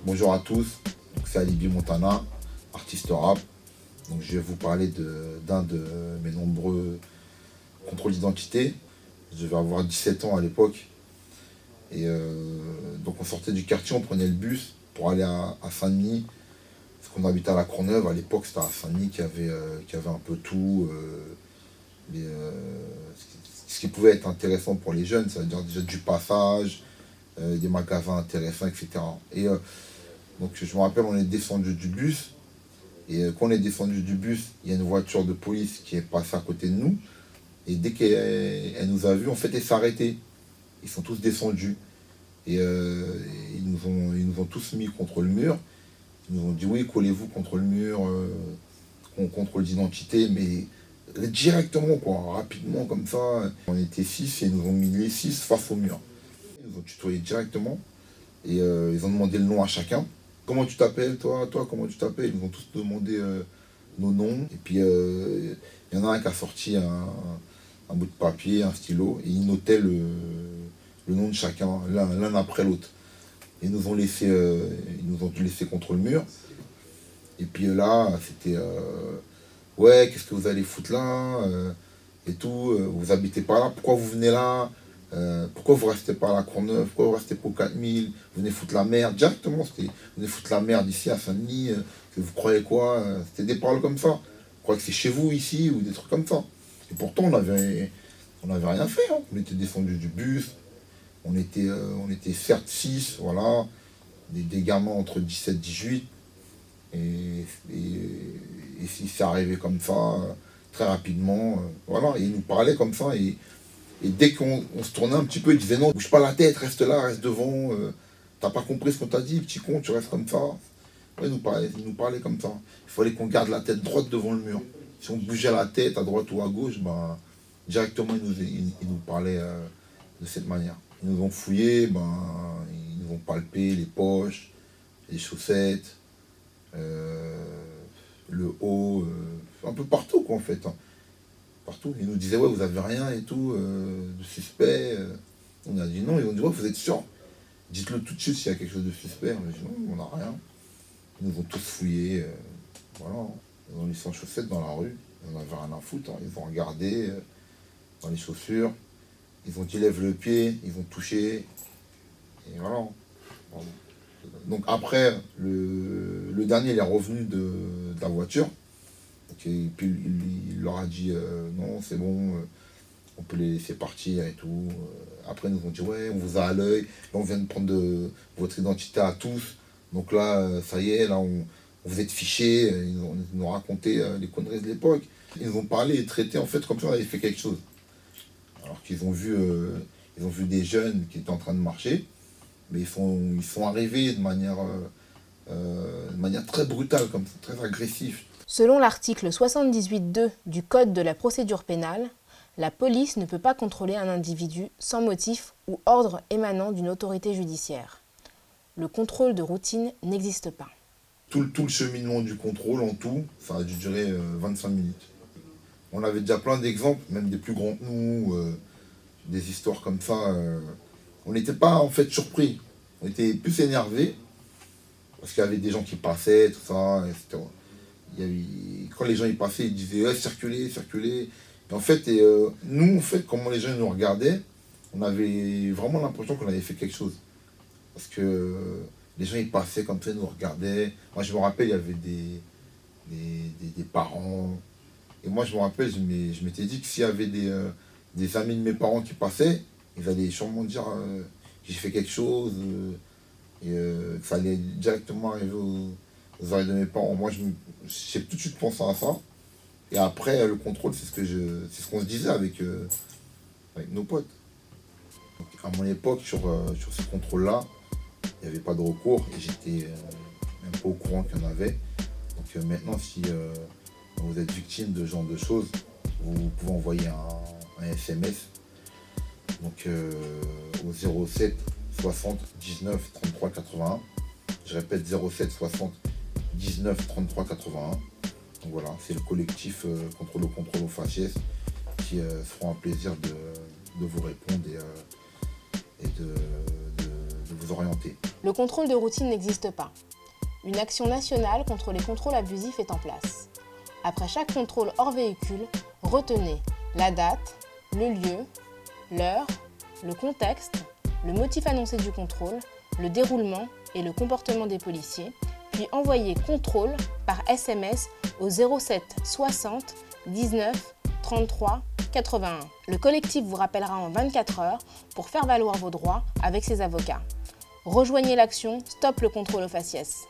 Bonjour à tous, c'est Alibi Montana, artiste rap. Donc, je vais vous parler d'un de mes nombreux contrôles d'identité. Je vais avoir 17 ans à l'époque. Et donc on sortait du quartier, on prenait le bus pour aller à Saint-Denis. Parce qu'on habitait à la Courneuve. À l'époque, c'était à Saint-Denis qui avait un peu tout. Ce qui pouvait être intéressant pour les jeunes, ça veut dire déjà du passage, des magasins intéressants, etc. Et donc je me rappelle, on est descendu du bus. Et quand on est descendu du bus, il y a une voiture de police qui est passée à côté de nous. Et dès qu'elle nous a vus, en fait, elle s'est arrêtée. Ils sont tous descendus. Et ils nous ont tous mis contre le mur. Ils nous ont dit oui, collez-vous contre le mur, contrôle d'identité, mais directement, quoi, rapidement comme ça. On était 6 et ils nous ont mis les 6 face au mur. Ils nous ont tutoyé directement et ils ont demandé le nom à chacun. Comment tu t'appelles, toi, comment tu t'appelles? Ils nous ont tous demandé nos noms. Et puis il y en a un qui a sorti un bout de papier, un stylo, et il notait le nom de chacun, l'un après l'autre. Ils nous ont laissé contre le mur. Et puis là, c'était ouais, qu'est-ce que vous allez foutre là et tout, vous habitez pas là, pourquoi vous venez là, pourquoi vous restez pas à la Courneuve, pourquoi vous restez pas au 4000, vous venez foutre la merde, directement, c'était, vous venez foutre la merde ici à Saint-Denis, que vous croyez quoi, c'était des paroles comme ça, vous croyez que c'est chez vous ici, ou des trucs comme ça. Et pourtant, on avait rien fait, hein. On était descendu du bus, on était certes 6, voilà, des gamins entre 17 et 18, et si c'est arrivé comme ça, très rapidement, voilà, et ils nous parlaient comme ça, et dès qu'on se tournait un petit peu, ils disaient non, bouge pas la tête, reste là, reste devant, t'as pas compris ce qu'on t'a dit, petit con, tu restes comme ça. Ouais, ils nous parlaient comme ça. Il fallait qu'on garde la tête droite devant le mur. Si on bougeait la tête à droite ou à gauche, ben, directement ils nous parlaient de cette manière. Ils nous ont fouillé, ben, ils nous ont palpé les poches, les chaussettes, le haut, un peu partout quoi en fait. Hein. Partout. Ils nous disaient ouais vous avez rien et tout, de suspect. On a dit non, ils ont dit ouais vous êtes sûr. Dites-le tout de suite s'il y a quelque chose de suspect. On a dit non, on n'a rien. Ils nous ont tous fouillés. Voilà. Ils ont mis sans chaussettes dans la rue. On n'avait rien à foutre. Hein. Ils ont regardé dans les chaussures. Ils ont dit lève le pied. Ils ont touché. Et voilà. Voilà. Donc après, le dernier il est revenu de la voiture. Et puis il leur a dit non c'est bon, on peut les laisser partir et tout. Après ils nous ont dit ouais on vous a à l'œil, là on vient de prendre votre identité à tous. Donc là ça y est, là on vous êtes fichés, ils nous ont raconté les conneries de l'époque. Ils nous ont parlé et traité en fait comme si on avait fait quelque chose. Alors qu'ils ont vu des jeunes qui étaient en train de marcher, mais ils sont arrivés de manière très brutale, comme ça, très agressive. Selon l'article 78.2 du Code de la procédure pénale, la police ne peut pas contrôler un individu sans motif ou ordre émanant d'une autorité judiciaire. Le contrôle de routine n'existe pas. Tout le cheminement du contrôle en tout, ça a dû durer 25 minutes. On avait déjà plein d'exemples, même des plus grands que nous, des histoires comme ça. On n'était pas en fait surpris, on était plus énervés, parce qu'il y avait des gens qui passaient, tout ça, etc. Quand les gens y passaient, ils disaient ouais, circulez, circulez. Et en fait, nous, en fait, comment les gens nous regardaient, on avait vraiment l'impression qu'on avait fait quelque chose. Parce que les gens y passaient comme ça, ils nous regardaient. Moi, je me rappelle, il y avait des parents. Et moi, je me rappelle, je m'étais dit que s'il y avait des amis de mes parents qui passaient, ils allaient sûrement dire j'ai fait quelque chose. Et que ça allait directement arriver aux oreilles de mes parents. Moi, j'ai tout de suite pensé à ça. Et après, le contrôle, c'est ce qu'on se disait avec nos potes. Donc, à mon époque, sur ce contrôle-là, il n'y avait pas de recours et j'étais même pas au courant qu'il y en avait. Donc maintenant, si vous êtes victime de ce genre de choses, vous pouvez envoyer un SMS donc, au 07 60 19 33 81. Je répète 07 60 19 33 81. Donc voilà, c'est le collectif contre le contrôle aux faciès qui feront un plaisir de vous répondre et de vous orienter. Le contrôle de routine n'existe pas. Une action nationale contre les contrôles abusifs est en place. Après chaque contrôle hors véhicule, retenez la date, le lieu, l'heure, le contexte, le motif annoncé du contrôle, le déroulement et le comportement des policiers, puis envoyez contrôle par SMS au 07 60 19 33 81. Le collectif vous rappellera en 24 heures pour faire valoir vos droits avec ses avocats. Rejoignez l'action Stop le contrôle aux faciès.